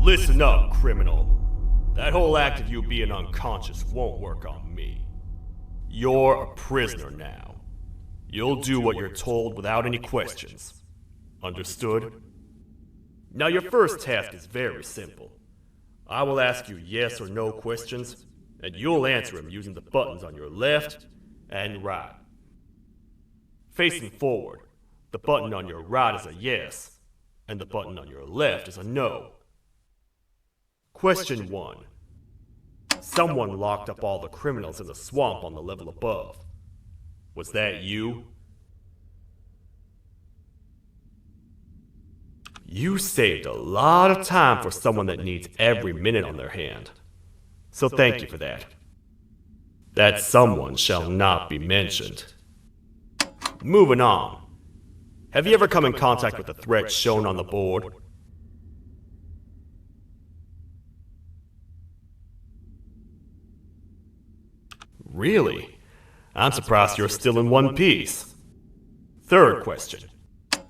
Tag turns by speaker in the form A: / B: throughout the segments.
A: Listen up, criminal. That whole act of you being unconscious won't work on me. You're a prisoner now. You'll do what you're told without any questions. Understood? Now your first task is very simple. I will ask you yes or no questions, and you'll answer them using the buttons on your left and right. Facing forward, the button on your right is a yes, and the button on your left is a no. Question 1. Someone locked up all the criminals in the swamp on the level above. Was that you? You saved a lot of time for someone that needs every minute on their hand. So thank you for that. That someone shall not be mentioned. Moving on. Have you ever come in contact with the threat shown on the board? Really? I'm surprised you're still in one piece. Third question.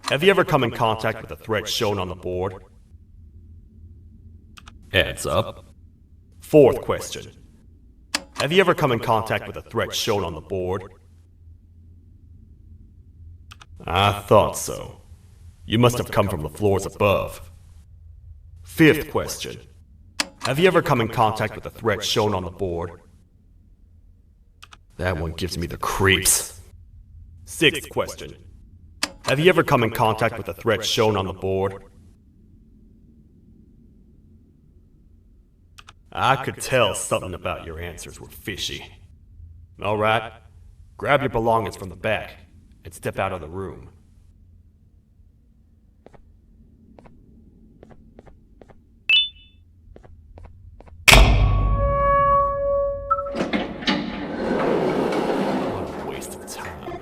A: Have you ever come in contact with the threat shown on the board? Adds up. Fourth question. Have you ever come in contact with the threat shown on the board? I thought so. You must have come from the floors above. Fifth question. Have you ever come in contact with the threat shown on the board? That one gives me the creeps. Sixth question. Have you ever come in contact with the threat shown on the board? I could tell something about your answers were fishy. Alright, grab your belongings from the back and step out of the room. What a waste of time.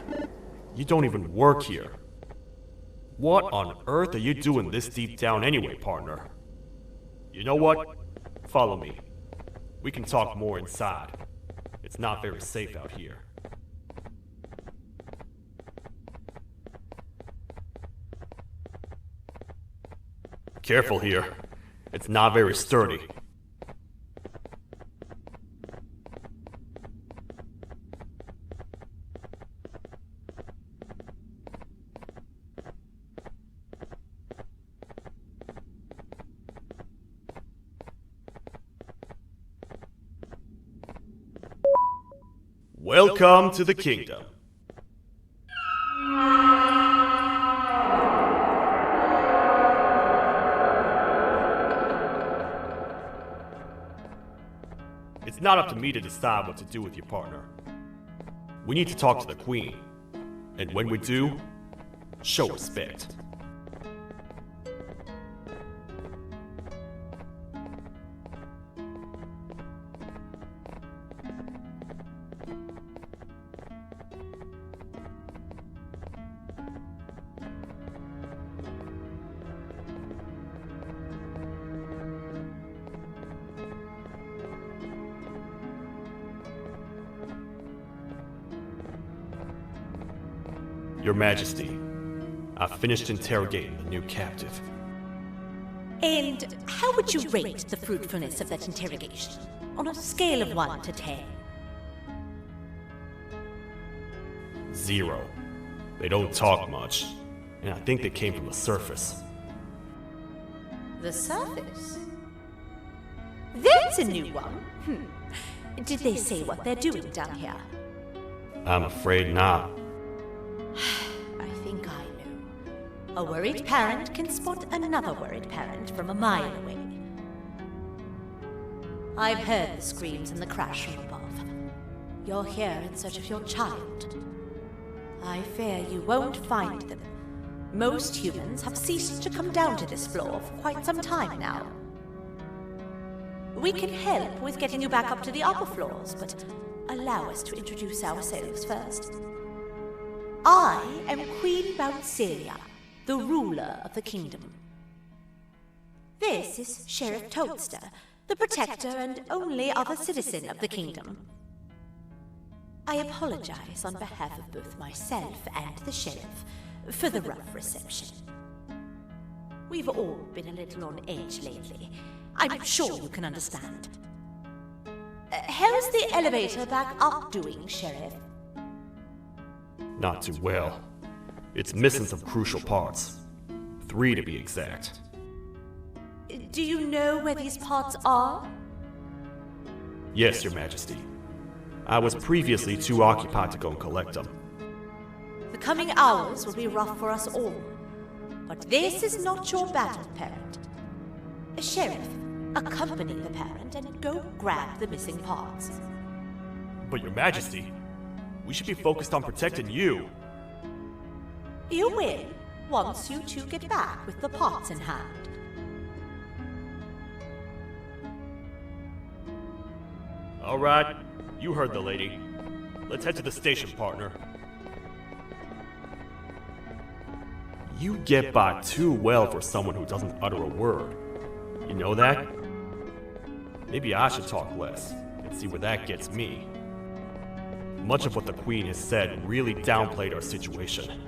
A: You don't even work here. What on earth are you doing this deep down anyway, partner? You know what? Follow me. We can talk more inside. It's not very safe out here. Careful here. It's not very sturdy. Welcome to the kingdom. It's not up to me to decide what to do with your partner. We need to talk to the queen. And when we do, show respect. Your Majesty, I've finished interrogating the new captive.
B: And how would you rate the fruitfulness of that interrogation, on a scale of 1 to 10?
A: 0. They don't talk much, and I think they came from the surface.
B: The surface? That's a new one. Did they say what they're doing down here?
A: I'm afraid not.
B: I think I know. A worried parent can spot another worried parent from a mile away. I've heard the screams and the crash from above. You're here in search of your child. I fear you won't find them. Most humans have ceased to come down to this floor for quite some time now. We can help with getting you back up to the upper floors, but allow us to introduce ourselves first. I am Queen Bouncelia, the ruler of the kingdom. This is Sheriff Toadster, the protector and only other citizen of the kingdom. I apologize on behalf of both myself and the sheriff for the rough reception. We've all been a little on edge lately, I'm sure you can understand. How's the elevator back up doing, Sheriff?
A: Not too well. It's missing some crucial parts. 3 to be exact.
B: Do you know where these parts are?
A: Yes, Your Majesty. I was previously too occupied to go and collect them.
B: The coming hours will be rough for us all. But this is not your battle, Parent. Sheriff, accompany the Parent and go grab the missing parts.
A: But Your Majesty, we should be focused on protecting you.
B: You will, once you two get back with the parts in hand.
A: All right, you heard the lady. Let's head to the station, partner. You get by too well for someone who doesn't utter a word. You know that? Maybe I should talk less and see where that gets me. Much of what the Queen has said really downplayed our situation.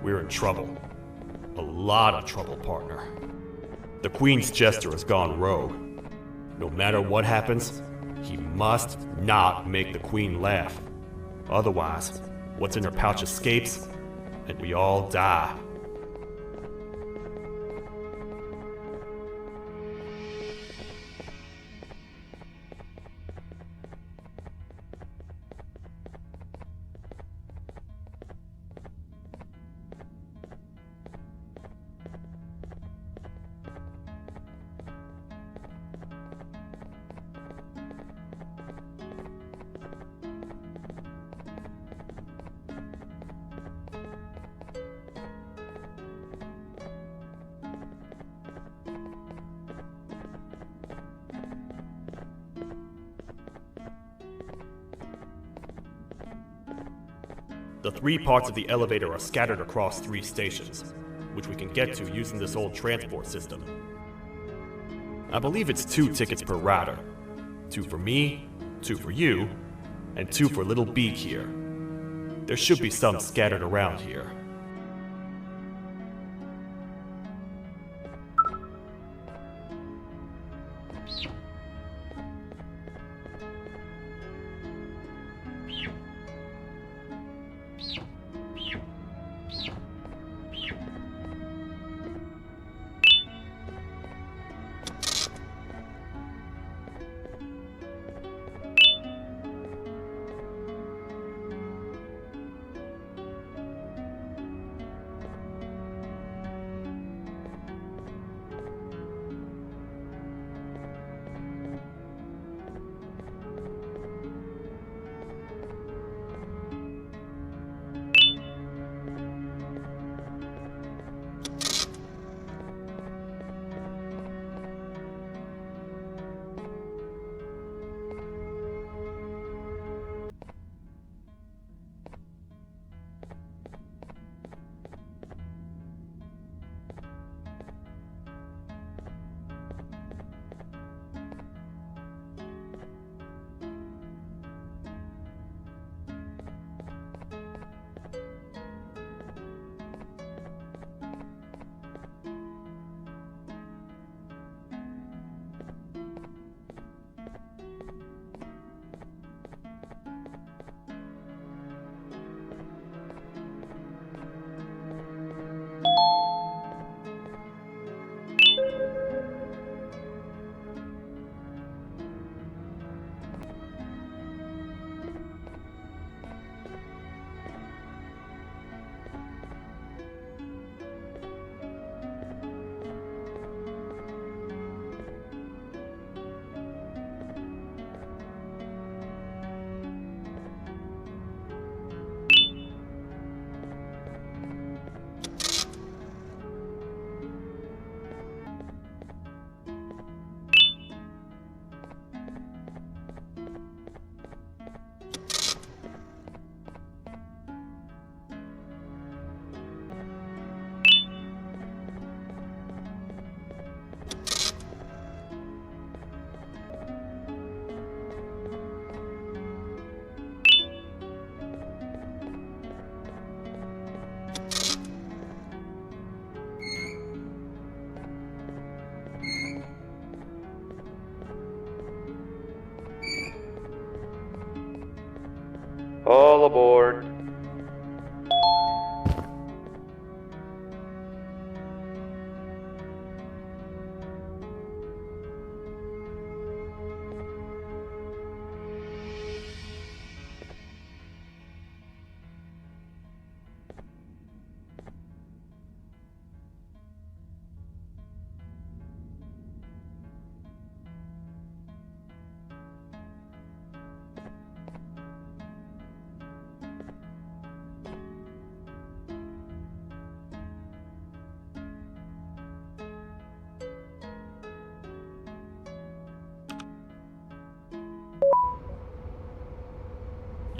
A: We're in trouble. A lot of trouble, partner. The Queen's jester has gone rogue. No matter what happens, he must not make the Queen laugh. Otherwise, what's in her pouch escapes, and we all die. The 3 parts of the elevator are scattered across 3 stations, which we can get to using this old transport system. I believe it's 2 tickets per rider. 2 for me, 2 for you, and 2 for Little Beak here. There should be some scattered around here.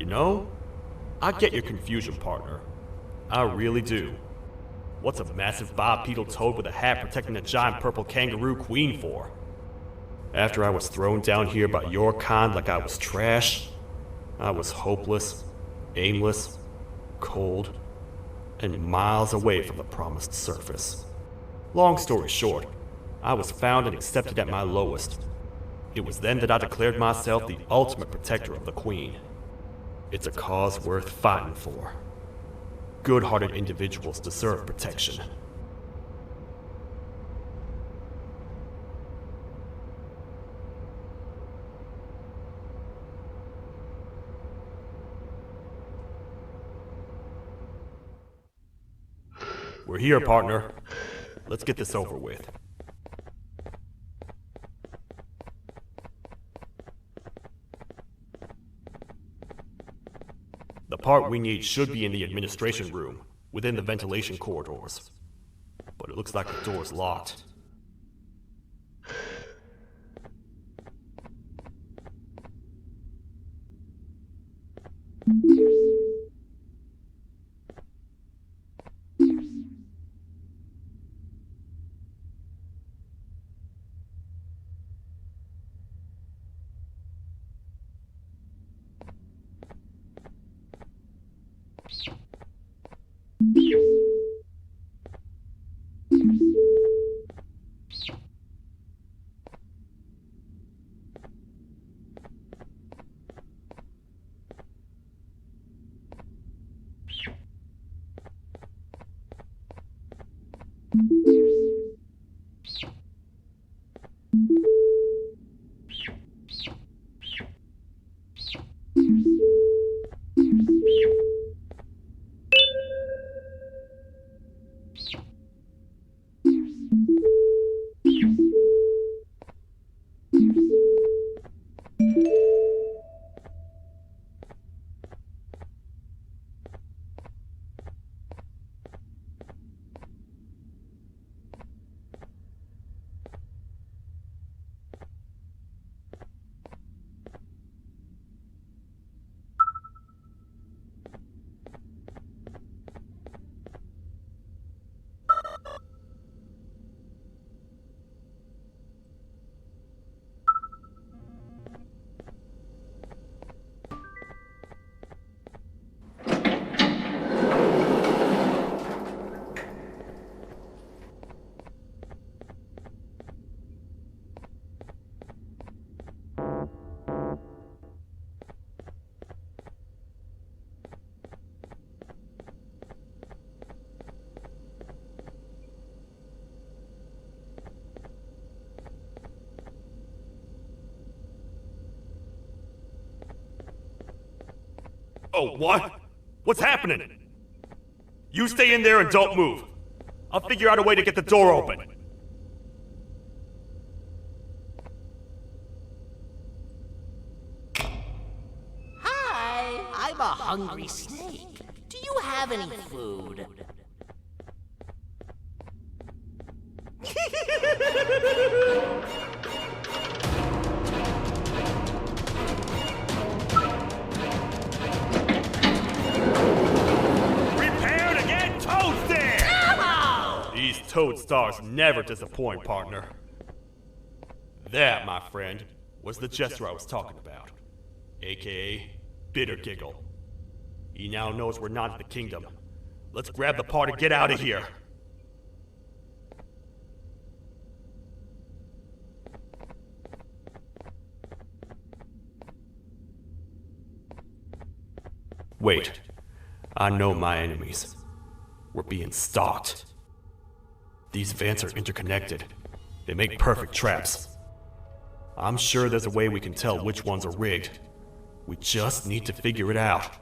A: You know, I get your confusion, partner. I really do. What's a massive bipedal toad with a hat protecting a giant purple kangaroo queen for? After I was thrown down here by your kind like I was trash, I was hopeless, aimless, cold, and miles away from the promised surface. Long story short, I was found and accepted at my lowest. It was then that I declared myself the ultimate protector of the Queen. It's a cause worth fighting for. Good-hearted individuals deserve protection. We're here, partner. Let's get this over with. The part we need should be in the administration room, within the ventilation corridors. But it looks like the door's locked. Oh, what? What's happening? You stay in there and don't move. I'll figure out a way to get the door open.
C: Hi, I'm a hungry snake. Do you have any food?
A: Prepare to get toasted!
C: Ow!
A: These toad stars never disappoint, partner. That, my friend, was the jester I was talking about. AKA Bitter Giggle. He now knows we're not in the kingdom. Let's grab the part and get out of here. Wait, I know my enemies. We're being stalked. These vents are interconnected. They make perfect traps. I'm sure there's a way we can tell which ones are rigged. We just need to figure it out.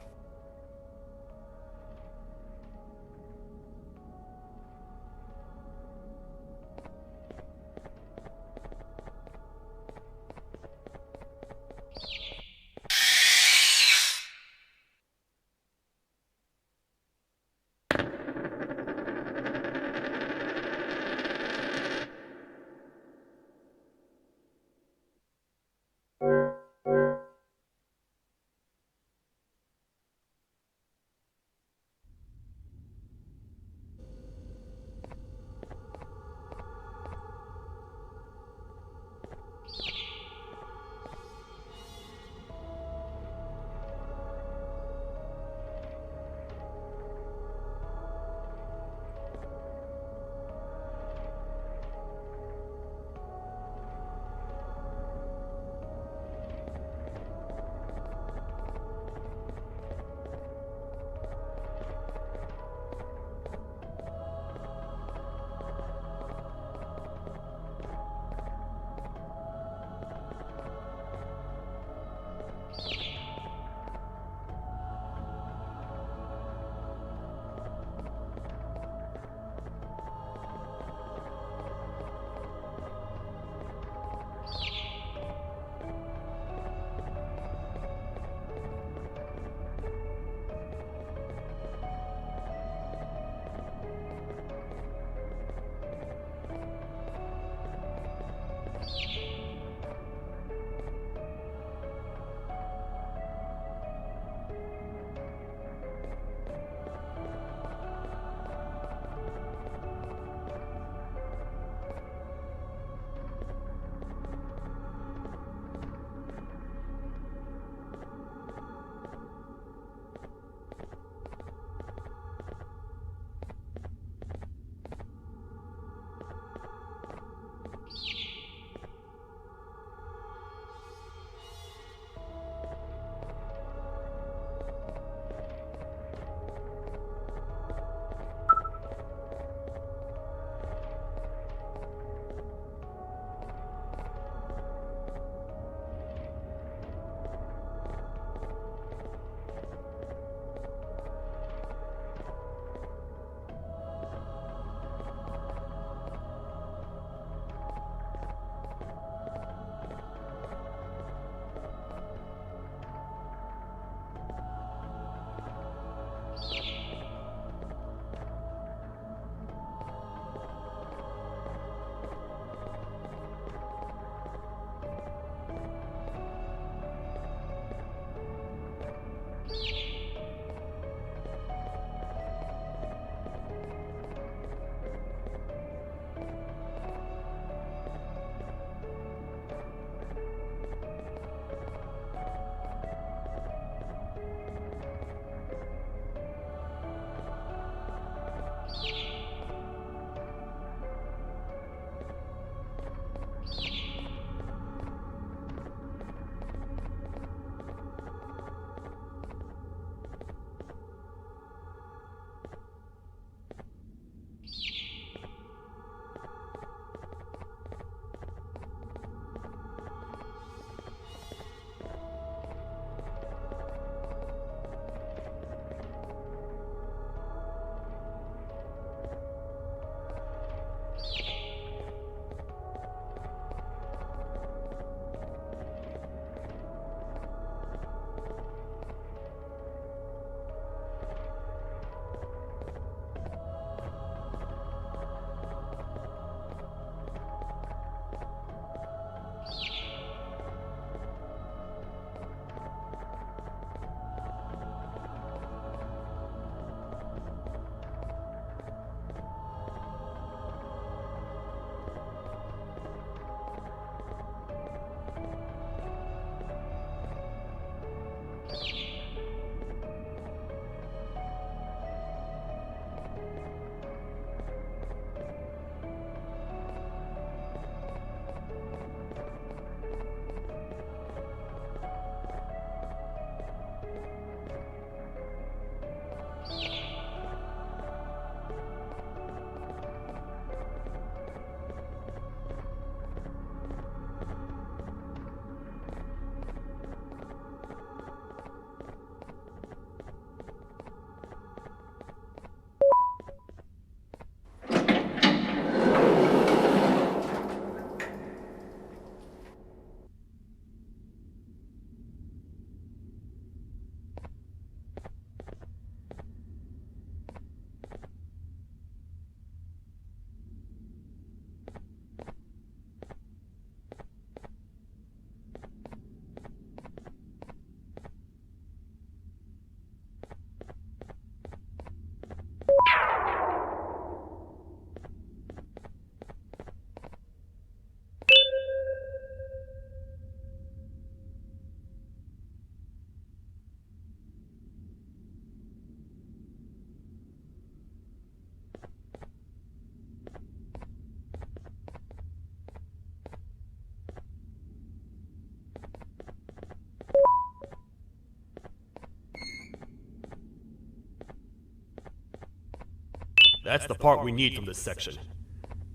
A: That's the part we need from this section.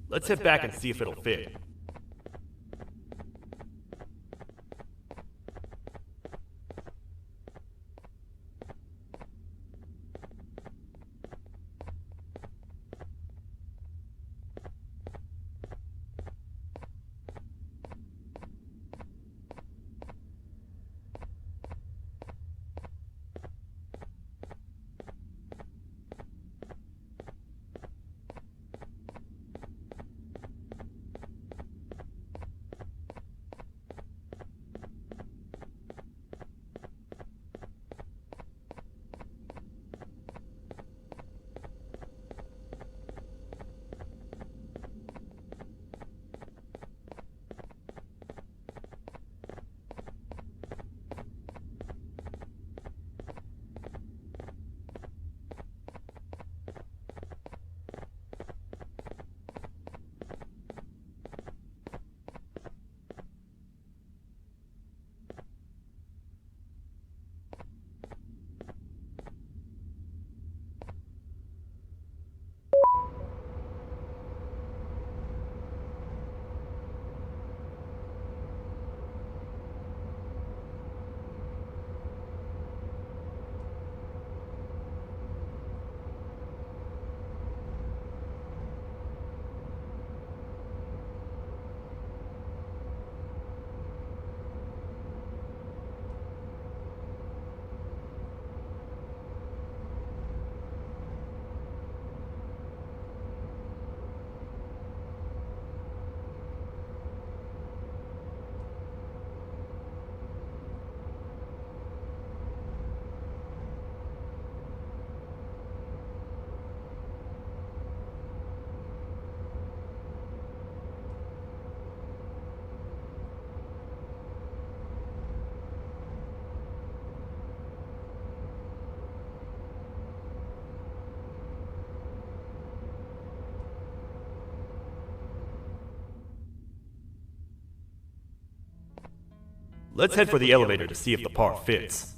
A: Let's head back and see if it'll fit. Let's head for the elevator to see if the part fits.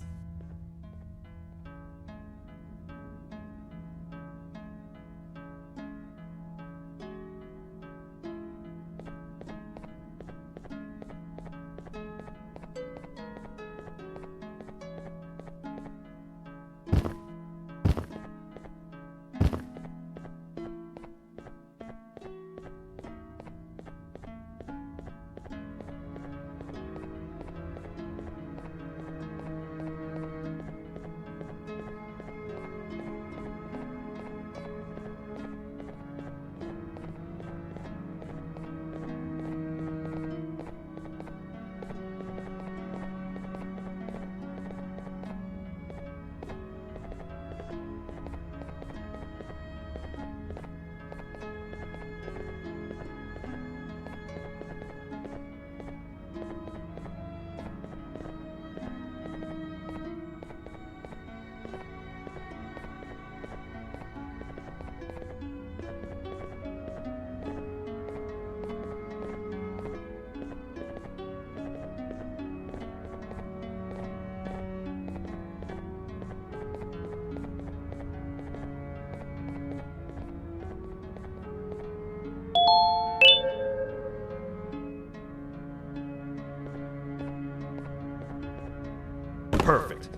A: Perfect.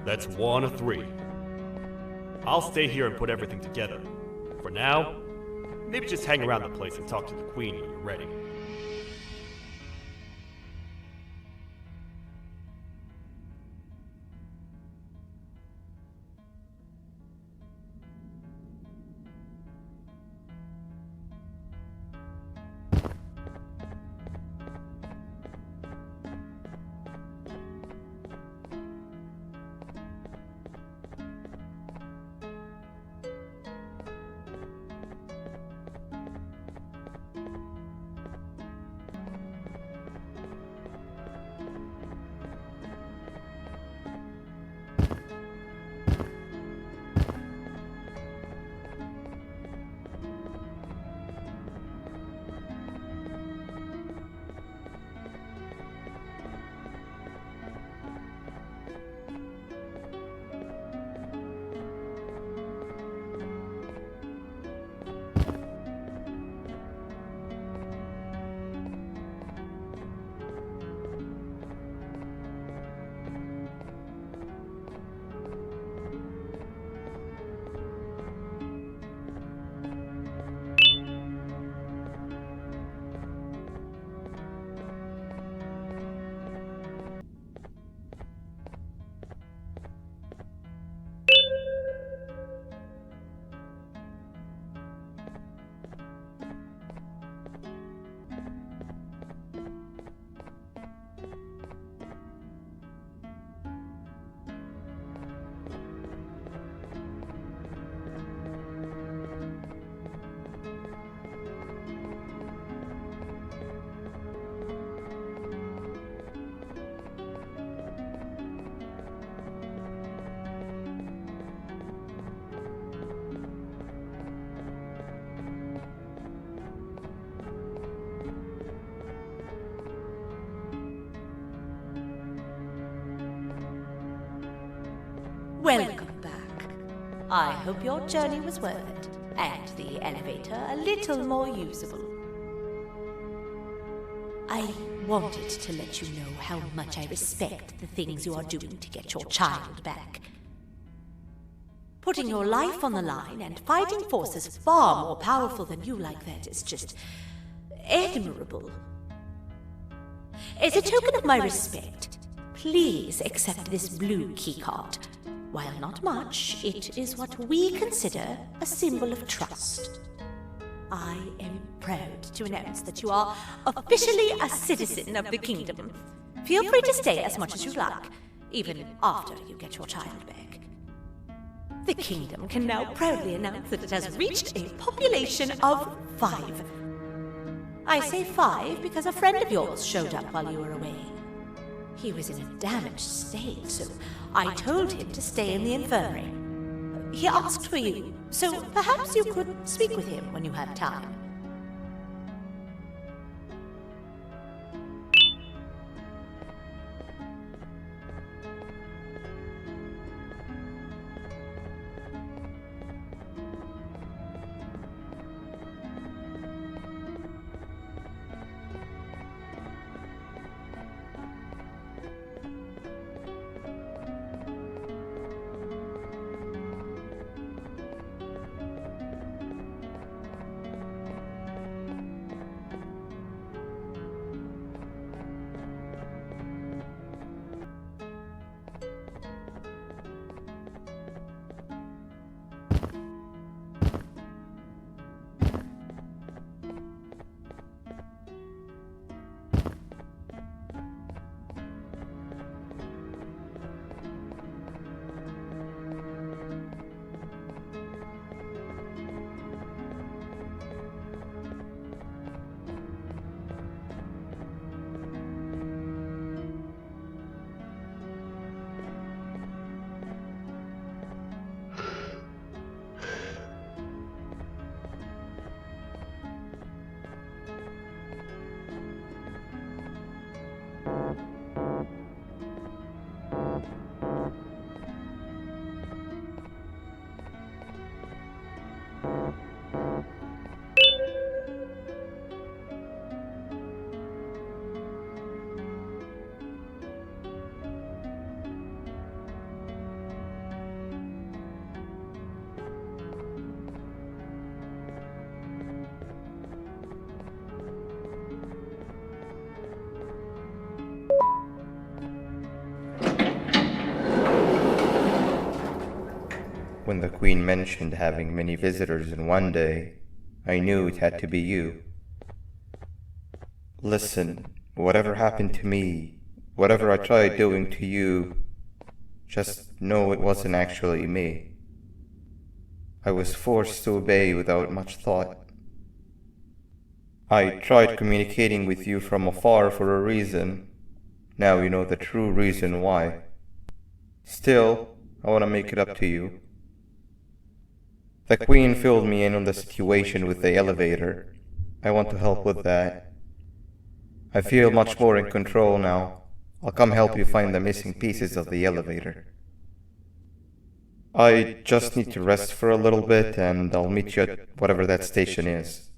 A: That's 1 of 3. I'll stay here and put everything together. For now, maybe just hang around the place and talk to the Queen when you're ready.
B: Welcome back. I hope your journey was worth it, and the elevator a little more usable. I wanted to let you know how much I respect the things you are doing to get your child back. Putting your life on the line and fighting forces far more powerful than you like that is just admirable. As a token of my respect, please accept this blue keycard. While not much, it is what we consider a symbol of trust. I am proud to announce that you are officially a citizen of the kingdom. Feel free to stay as much as you like, even after you get your child back. The kingdom can now proudly announce that it has reached a population of 5. I say 5 because a friend of yours showed up while you were away. He was in a damaged state, so I told him to stay in the infirmary. He asked for you, so perhaps you could speak with him when you have time.
D: When the Queen mentioned having many visitors in one day, I knew it had to be you. Listen, whatever happened to me, whatever I tried doing to you, just know it wasn't actually me. I was forced to obey without much thought. I tried communicating with you from afar for a reason. Now you know the true reason why. Still, I want to make it up to you. The Queen filled me in on the situation with the elevator. I want to help with that. I feel much more in control now. I'll come help you find the missing pieces of the elevator. I just need to rest for a little bit and I'll meet you at whatever that station is.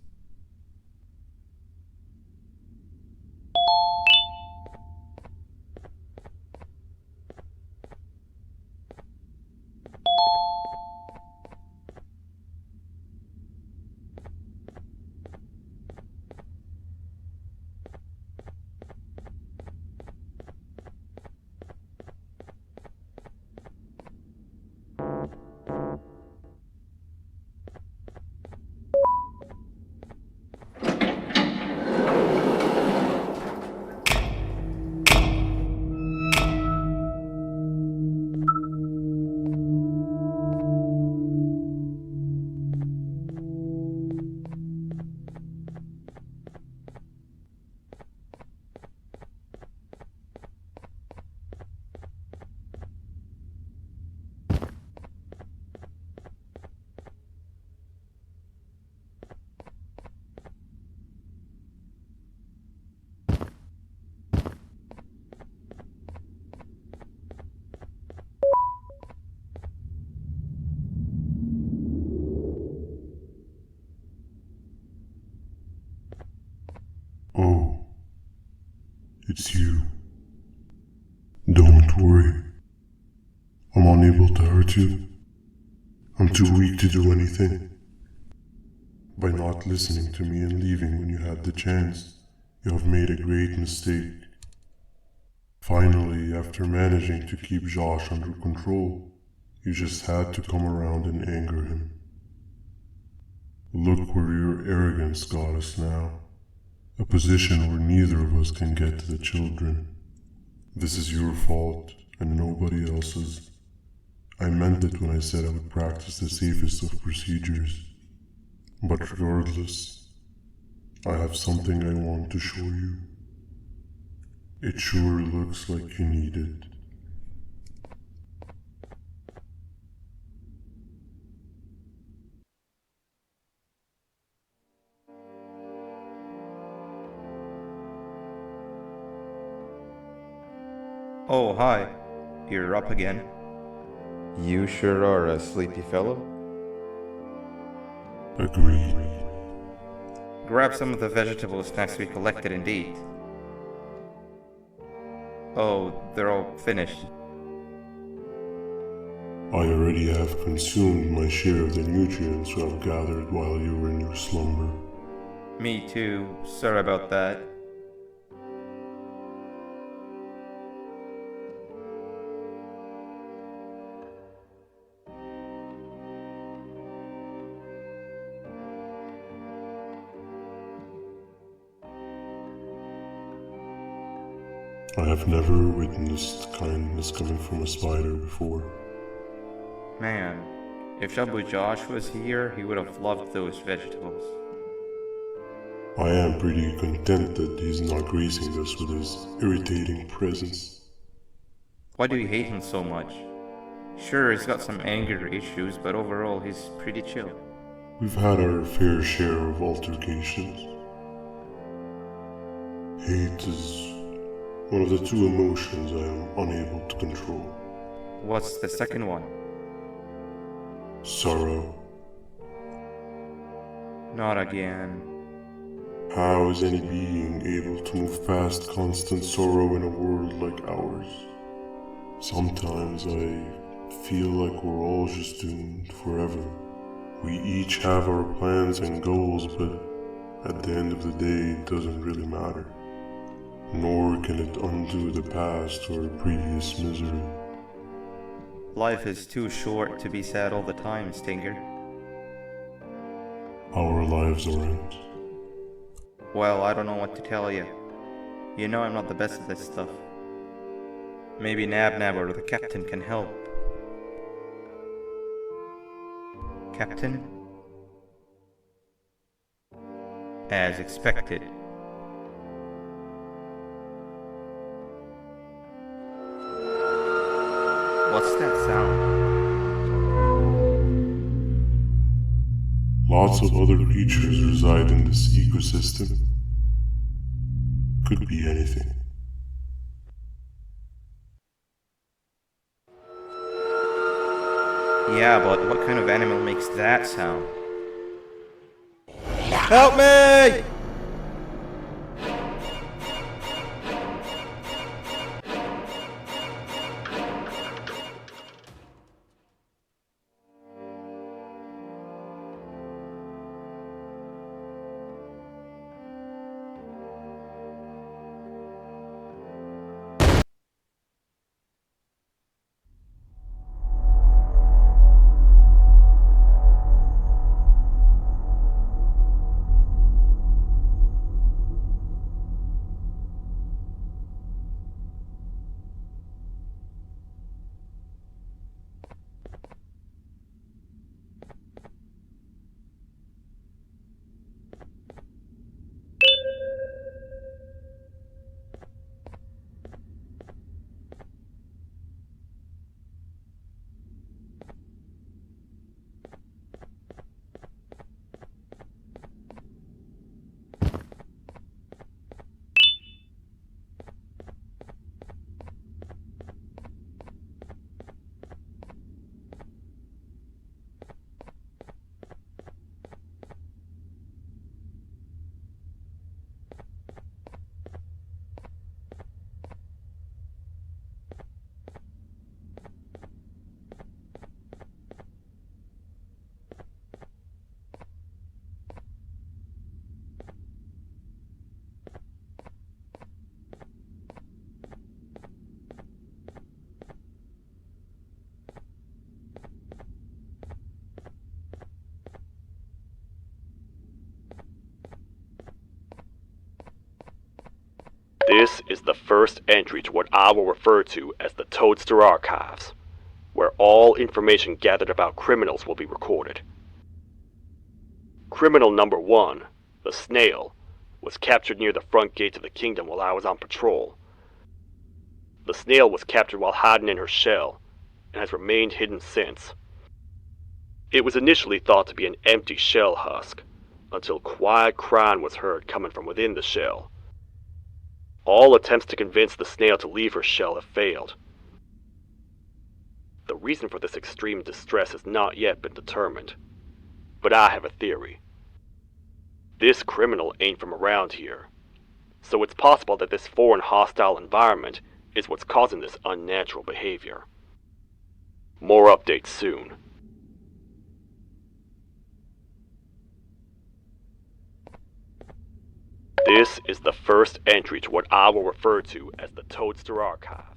E: It's you. Don't worry. I'm unable to hurt you. I'm too weak to do anything. By not listening to me and leaving when you had the chance, you have made a great mistake. Finally, after managing to keep Josh under control, you just had to come around and anger him. Look where your arrogance got us now. A position where neither of us can get to the children. This is your fault and nobody else's. I meant it when I said I would practice the safest of procedures. But regardless, I have something I want to show you. It sure looks like you need it.
D: Oh, hi. You're up again. You sure are a sleepy fellow.
E: Agreed.
D: Grab some of the vegetable snacks we collected and eat. Oh, they're all finished.
E: I already have consumed my share of the nutrients I've gathered while you were in your slumber.
D: Me too. Sorry about that.
E: I have never witnessed kindness coming from a spider before.
D: Man, if Shabu Josh was here, he would have loved those vegetables.
E: I am pretty content that he's not gracing us with his irritating presence.
D: Why do you hate him so much? Sure, he's got some anger issues, but overall he's pretty chill.
E: We've had our fair share of altercations. Hate is one of the two emotions I am unable to control.
D: What's the second one?
E: Sorrow.
D: Not again.
E: How is any being able to move past constant sorrow in a world like ours? Sometimes I feel like we're all just doomed forever. We each have our plans and goals, but at the end of the day, it doesn't really matter. Nor can it undo the past or previous misery.
D: Life is too short to be sad all the time, Stinger.
E: Our lives aren't.
D: Well, I don't know what to tell you. You know I'm not the best at this stuff. Maybe Nab or the captain can help. Captain? As expected. What's that sound?
E: Lots of other creatures reside in this ecosystem. Could be anything.
D: Yeah, but what kind of animal makes that sound?
A: Help me! This is the first entry to what I will refer to as the Toadster Archives, where all information gathered about criminals will be recorded. Criminal number 1, the snail, was captured near the front gates of the kingdom while I was on patrol. The snail was captured while hiding in her shell, and has remained hidden since. It was initially thought to be an empty shell husk, until quiet crying was heard coming from within the shell. All attempts to convince the snail to leave her shell have failed. The reason for this extreme distress has not yet been determined, but I have a theory. This criminal ain't from around here, so it's possible that this foreign hostile environment is what's causing this unnatural behavior. More updates soon. This is the first entry to what I will refer to as the Toadster Archive.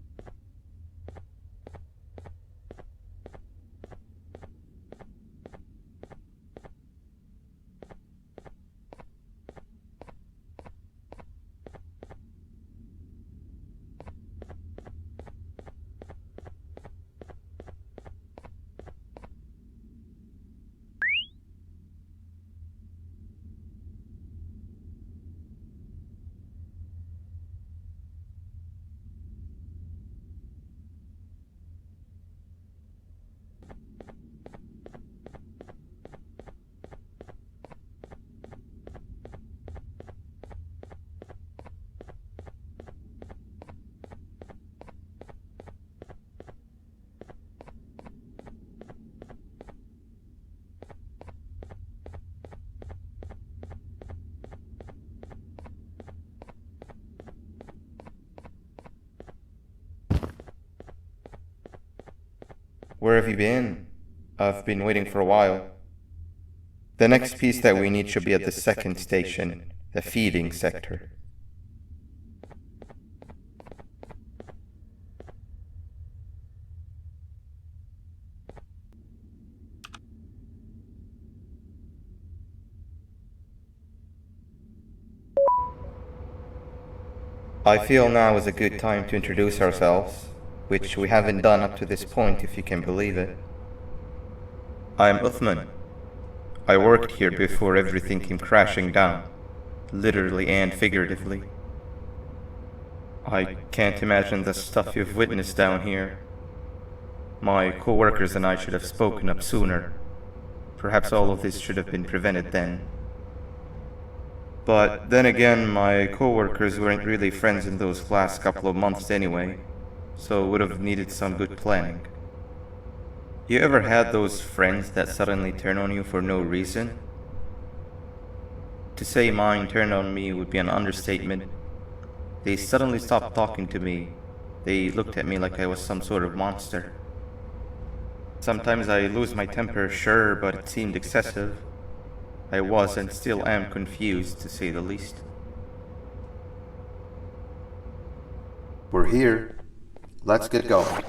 D: Where have you been? I've been waiting for a while. The next piece that we need should be at the second station, the feeding sector. I feel now is a good time to introduce ourselves, which we haven't done up to this point, if you can believe it. I'm Uthman. I worked here before everything came crashing down, literally and figuratively. I can't imagine the stuff you've witnessed down here. My co-workers and I should have spoken up sooner. Perhaps all of this should have been prevented then. But then again, my co-workers weren't really friends in those last couple of months anyway, so would have needed some good planning. You ever had those friends that suddenly turn on you for no reason? To say mine turned on me would be an understatement. They suddenly stopped talking to me. They looked at me like I was some sort of monster. Sometimes I lose my temper, sure, but it seemed excessive. I was and still am confused, to say the least.
F: We're here. Let's get going.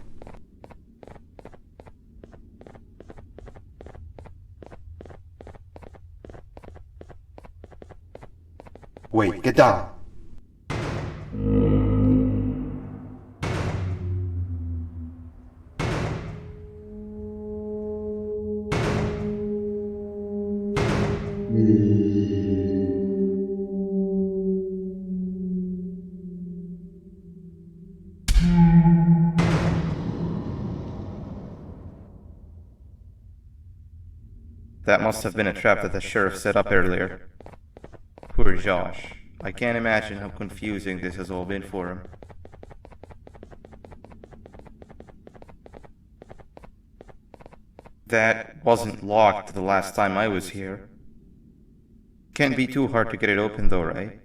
F: Wait, get down.
D: That must have been a trap that the sheriff set up earlier. Poor Josh. I can't imagine how confusing this has all been for him. That wasn't locked the last time I was here. Can't be too hard to get it open though, right?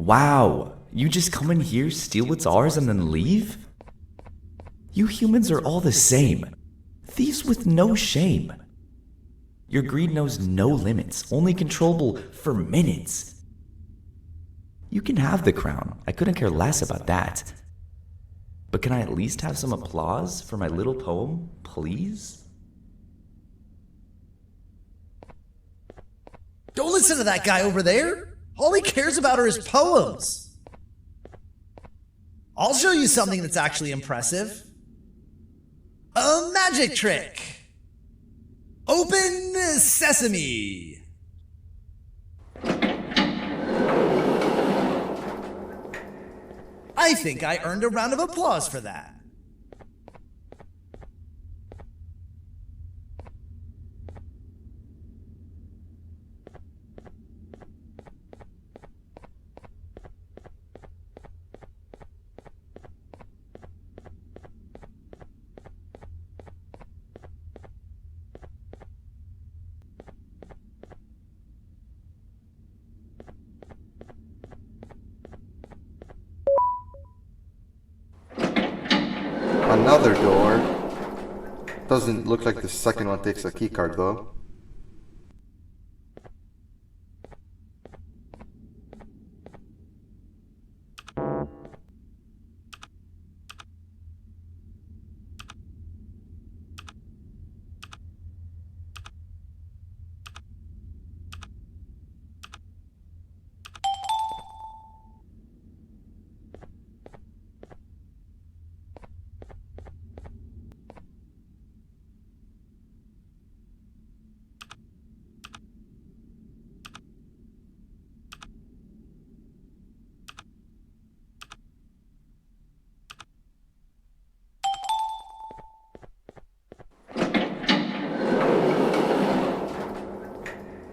G: Wow, you just come in here, steal what's ours, and then leave? You humans are all the same. Thieves with no shame. Your greed knows no limits, only controllable for minutes. You can have the crown, I couldn't care less about that. But can I at least have some applause for my little poem, please?
H: Don't listen to that guy over there. All he cares about are his poems. I'll show you something that's actually impressive. A magic trick. Open sesame. I think I earned a round of applause for that.
F: Another door. Doesn't look like the second one takes a keycard though.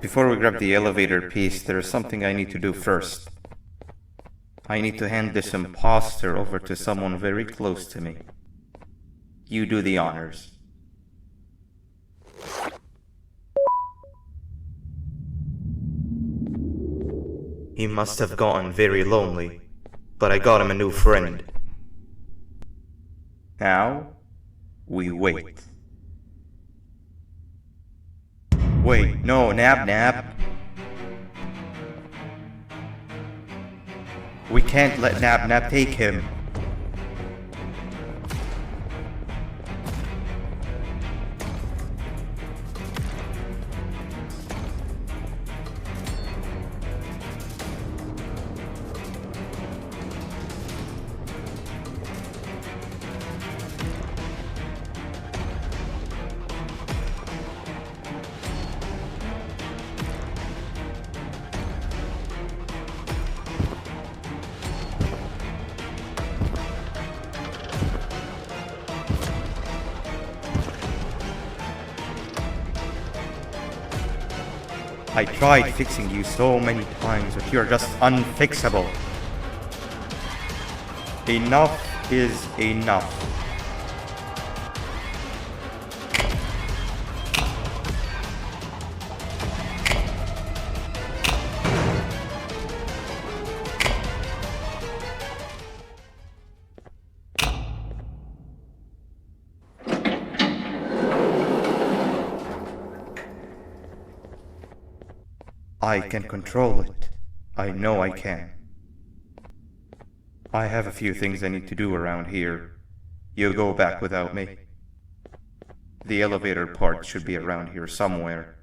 D: Before we grab the elevator piece, there is something I need to do first. I need to hand this imposter over to someone very close to me. You do the honors. He must have gotten very lonely, but I got him a new friend. Now, we wait. Wait, no, Nab. We can't let Nab take him. I tried fixing you so many times, but you're just unfixable. Enough is enough. I can control it. I know I can. I have a few things I need to do around here. You'll go back without me. The elevator part should be around here somewhere.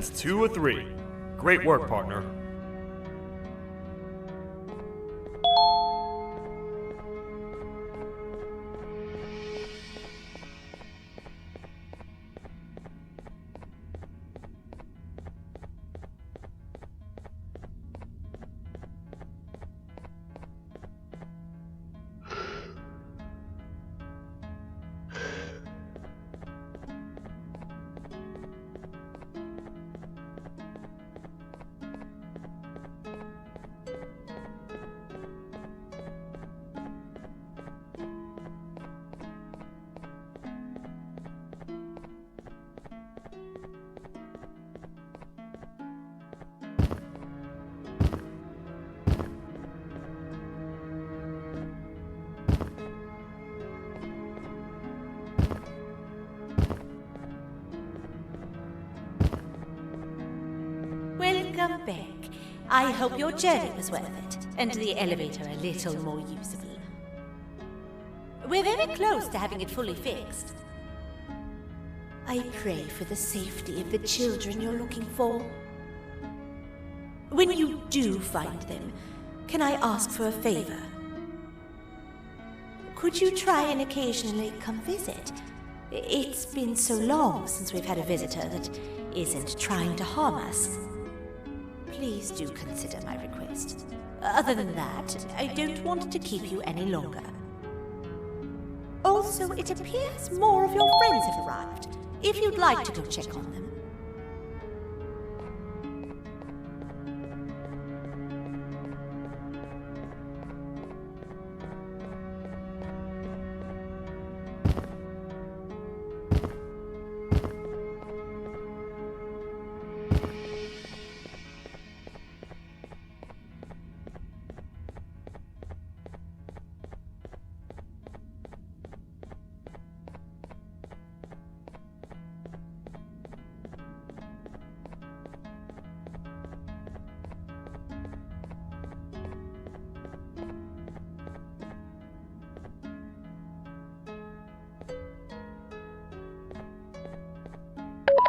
A: That's 2 of 3. Great work, partner.
B: Welcome back. I hope your journey was worth it, and the elevator a little more usable. We're very close to having it fully fixed. I pray for the safety of the children you're looking for. When you do find them, can I ask for a favor? Could you try and occasionally come visit? It's been so long since we've had a visitor that isn't trying to harm us. Please do consider my request. Other than that, I don't want to keep you any longer. Also, it appears more of your friends have arrived, if you'd like to go check on them.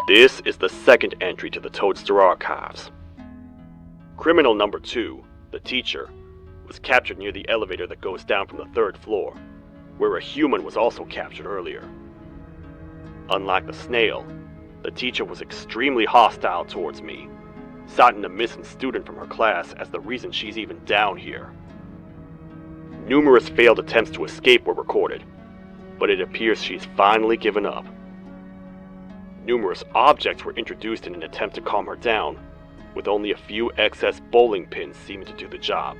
A: This is the second entry to the Toadster archives. Criminal number 2, the teacher, was captured near the elevator that goes down from the 3rd floor, where a human was also captured earlier. Unlike the snail, the teacher was extremely hostile towards me, citing a missing student from her class as the reason she's even down here. Numerous failed attempts to escape were recorded, but it appears she's finally given up. Numerous objects were introduced in an attempt to calm her down, with only a few excess bowling pins seeming to do the job.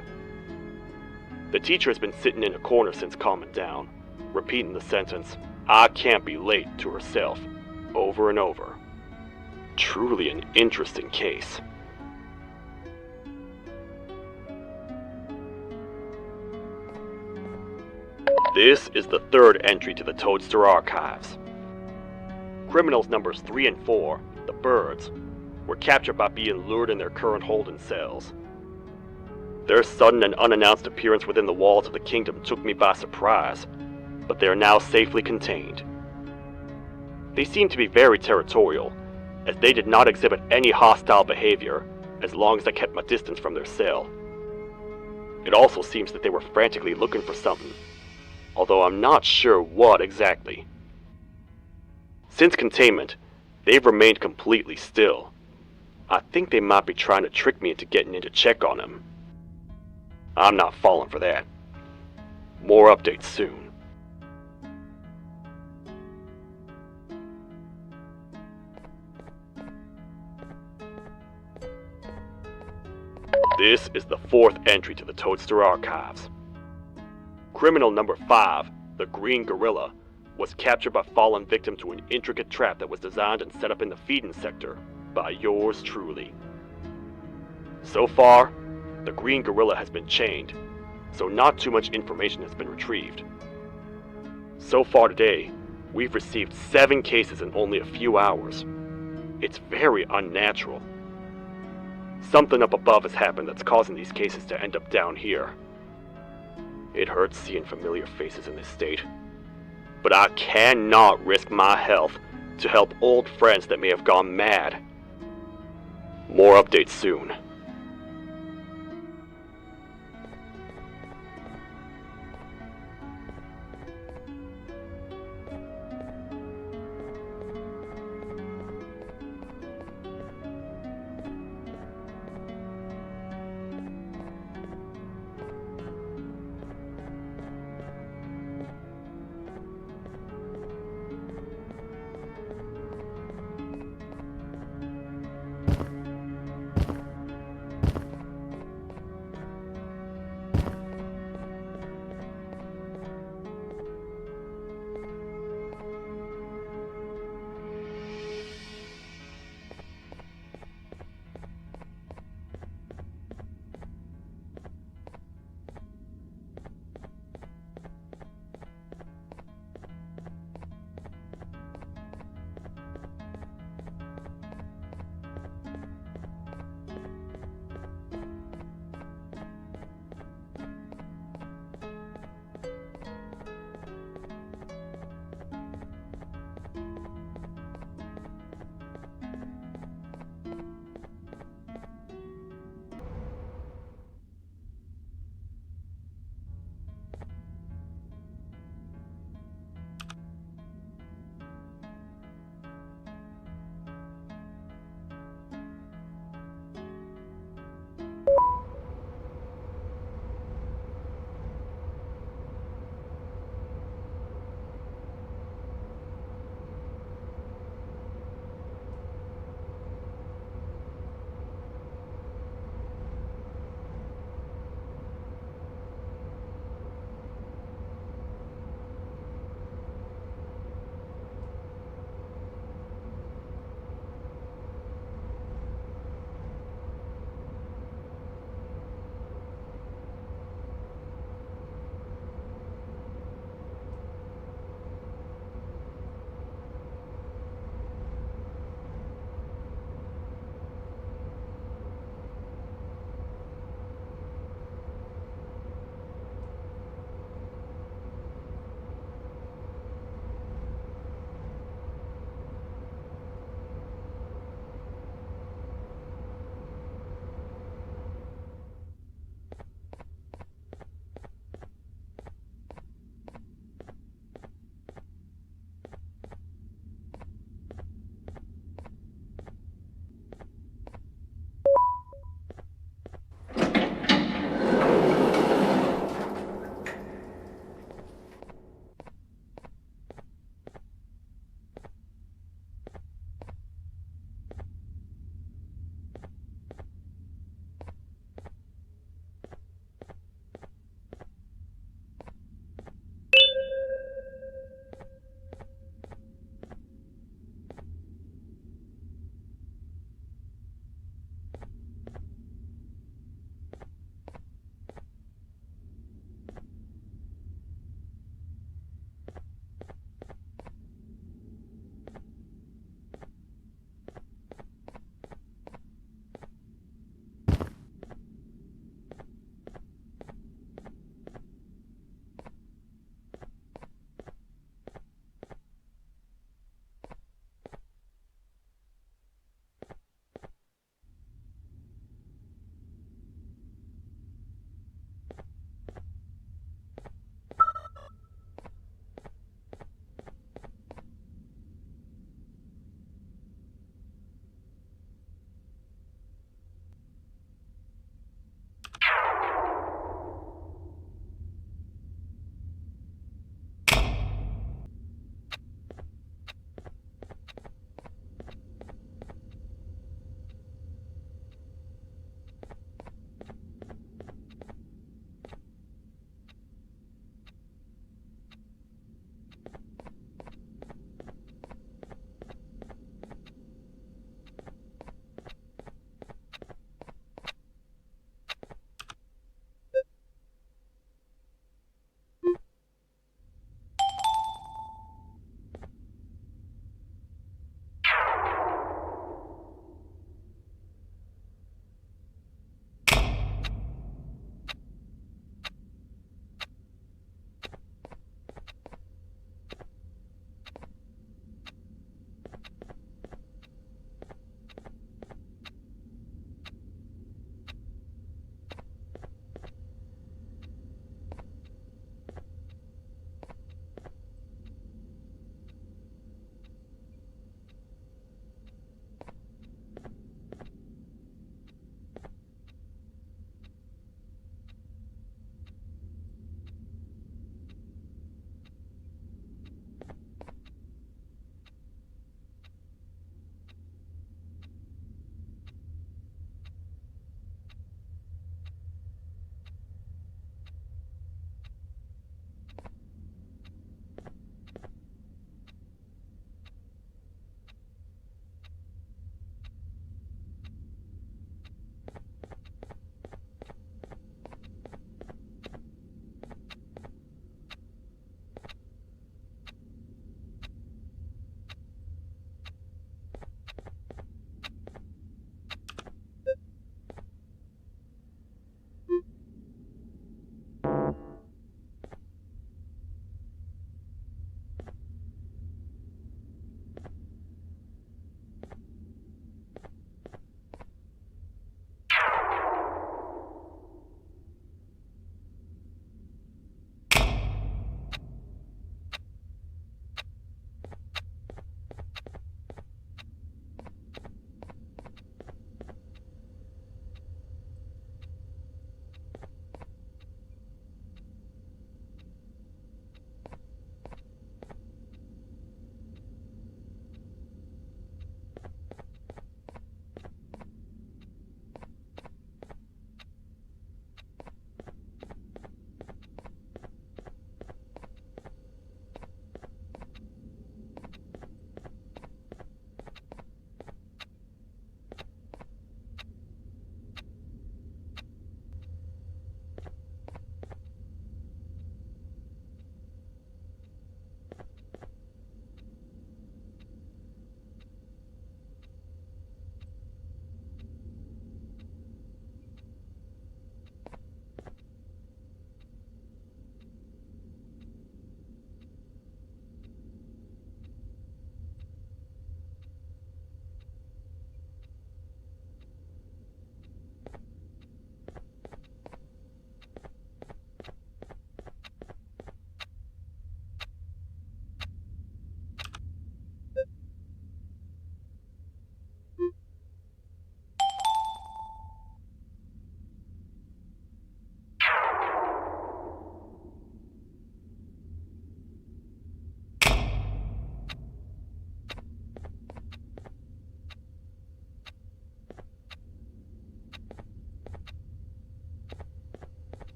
A: The teacher has been sitting in a corner since calming down, repeating the sentence, "I can't be late," to herself, over and over. Truly an interesting case. This is the 3rd entry to the Toadster archives. Criminals numbers 3 and 4, the birds, were captured by being lured in their current holding cells. Their sudden and unannounced appearance within the walls of the kingdom took me by surprise, but they are now safely contained. They seem to be very territorial, as they did not exhibit any hostile behavior as long as I kept my distance from their cell. It also seems that they were frantically looking for something, although I'm not sure what exactly. Since containment, they've remained completely still. I think they might be trying to trick me into getting in to check on them. I'm not falling for that. More updates soon. This is the 4th entry to the Toadster archives. Criminal number 5, the Green Gorilla, was captured by falling victim to an intricate trap that was designed and set up in the feeding sector by yours truly. So far, the Green Gorilla has been chained, so not too much information has been retrieved. So far today, we've received 7 cases in only a few hours. It's very unnatural. Something up above has happened that's causing these cases to end up down here. It hurts seeing familiar faces in this state, but I cannot risk my health to help old friends that may have gone mad. More updates soon.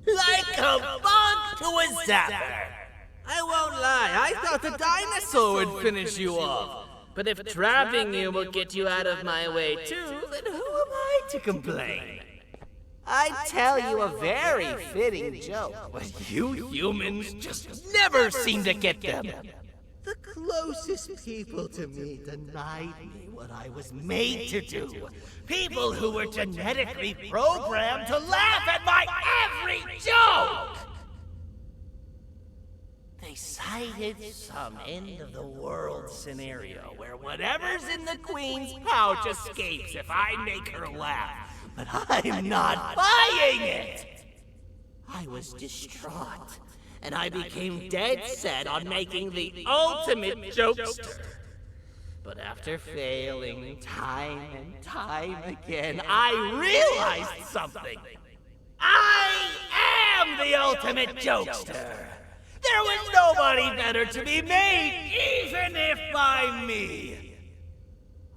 C: Like a bug to a zapper. I won't lie, I thought the dinosaur would finish you off. But if trapping you will get you out of my way too, then who am I to complain? I'd tell you a very fitting joke, but you humans just never seem to get them. The closest people to me denied me what I was made to do. People who were genetically programmed to laugh at my every joke! They They cited some end-of-the-world scenario where whatever's in the Queen's pouch escapes if I make her laugh. But I'm not buying it! I was distraught, and I became dead set on making the ultimate jokester. But after failing time and time again, I realized something. I am the ultimate jokester. There was nobody better to be made, even if by me.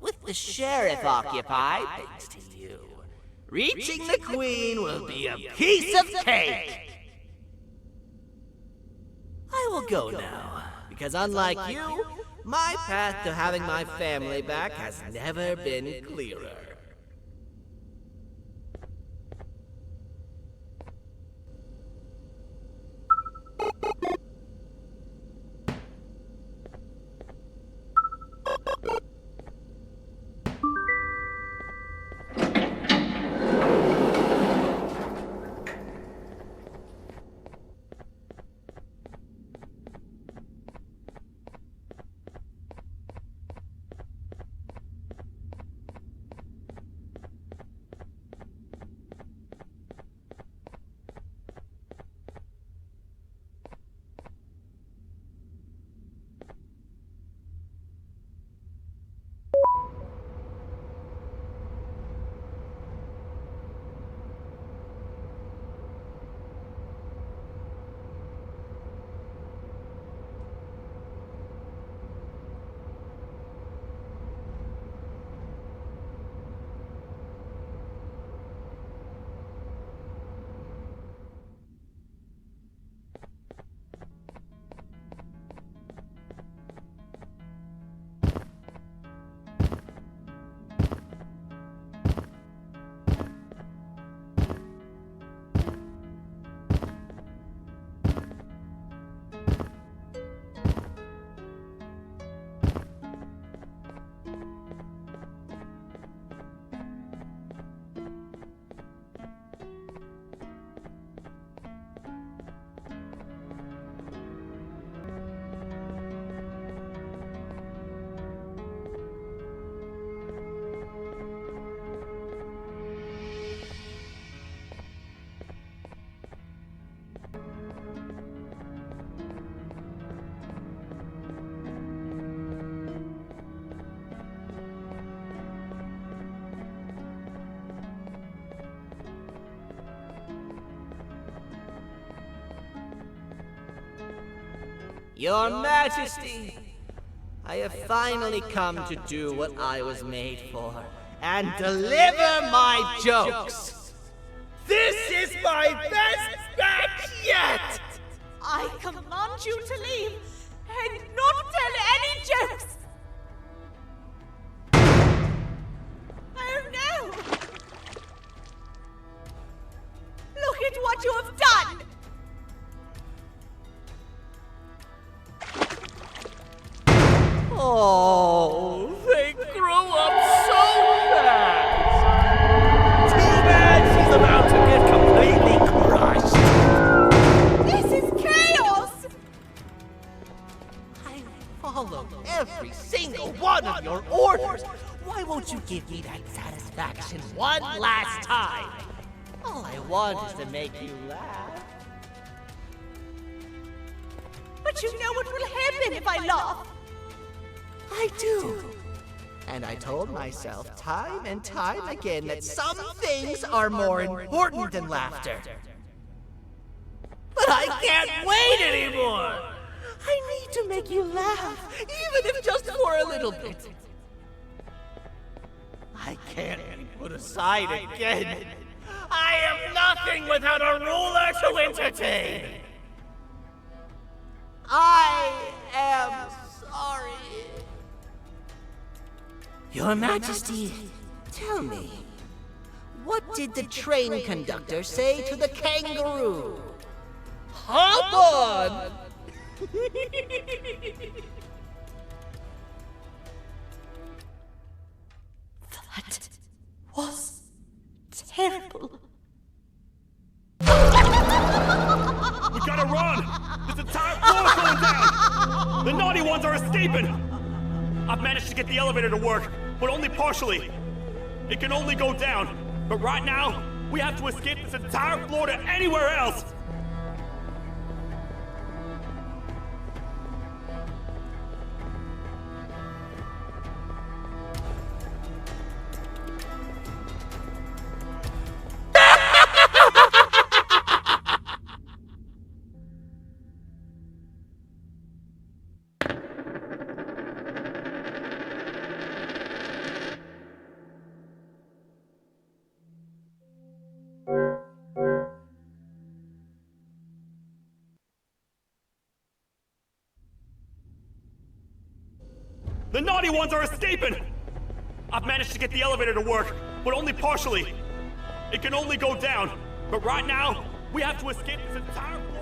C: With the sheriff occupied, thanks to you, reaching the Queen will be a piece of cake. I will go now, because unlike you, my path to having my family back has never been clearer. Your Majesty, I have finally come to do what I was made for, and deliver my jokes. This is my best batch yet!
B: I command you to leave and not tell any jokes! Oh no! Look at what you have done!
C: Oh, they grow up so fast! Too bad she's about to get completely crushed!
B: This is chaos!
C: I followed every single one of your orders! Why won't you give me that satisfaction one last time? All I want is to make you laugh.
B: But you know what will happen if I laugh.
C: I do. And I told myself time and time again that some things are more important than laughter. But I can't wait anymore! I need to make you laugh, even if just for a little bit. I can't be put aside again. I am nothing without a ruler to entertain. I am sorry. Your Majesty, tell me, what did the train conductor say to the kangaroo? Hop on!
B: That was terrible.
A: We gotta run! There's a time war going down! The naughty ones are escaping! I've managed to get the elevator to work, but only partially. It can only go down, but right now, we have to escape this entire floor to anywhere else! The naughty ones are escaping! I've managed to get the elevator to work, but only partially. It can only go down, but right now, we have to escape this entire...